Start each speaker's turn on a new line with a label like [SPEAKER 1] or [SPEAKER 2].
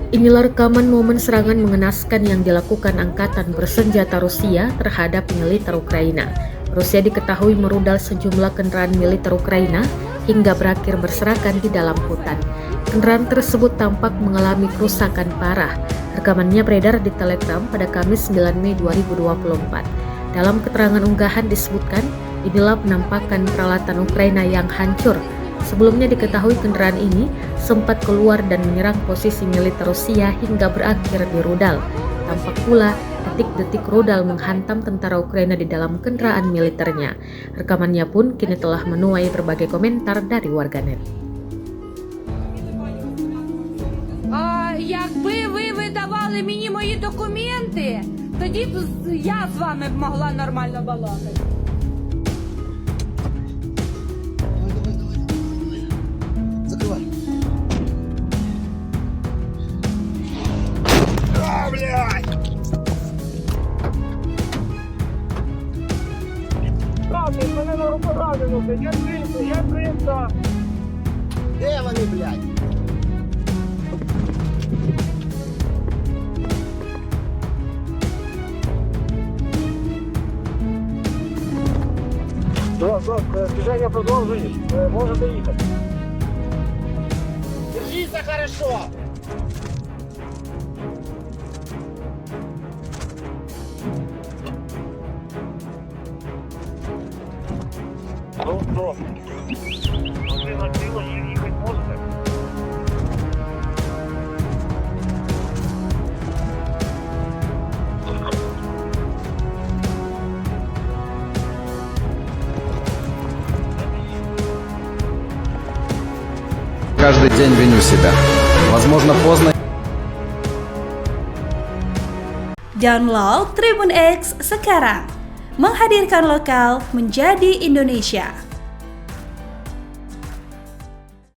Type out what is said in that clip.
[SPEAKER 1] Inilah rekaman momen serangan mengenaskan yang dilakukan Angkatan Bersenjata Rusia terhadap militer Ukraina. Rusia diketahui merudal sejumlah kendaraan militer Ukraina hingga berakhir berserakan di dalam hutan. Kendaraan tersebut tampak mengalami kerusakan parah. Rekamannya beredar di Telegram pada Kamis 9 Mei 2024. Dalam keterangan unggahan disebutkan, inilah penampakan peralatan Ukraina yang hancur. Sebelumnya diketahui kendaraan ini sempat keluar dan menyerang posisi militer Rusia hingga berakhir di rudal. Tampak pula detik-detik rudal menghantam tentara Ukraina di dalam kendaraan militernya. Rekamannya pun kini telah menuai berbagai komentar dari warganet.
[SPEAKER 2] Якби ви видавали мені мої документи, тоді б я з вами могла нормально балакати.
[SPEAKER 3] Закрывай. Блядь!
[SPEAKER 4] Правда, мене на руку ранено, я криса.
[SPEAKER 3] Де вони, блядь?
[SPEAKER 4] Движение продовжує, можете їхати.
[SPEAKER 3] Держися хорошо!
[SPEAKER 4] До. Машина ціла, їхати можете?
[SPEAKER 5] Каждый день виню себя. Возможно, поздно.
[SPEAKER 6] Download Tribun X sekarang, menghadirkan lokal menjadi Indonesia.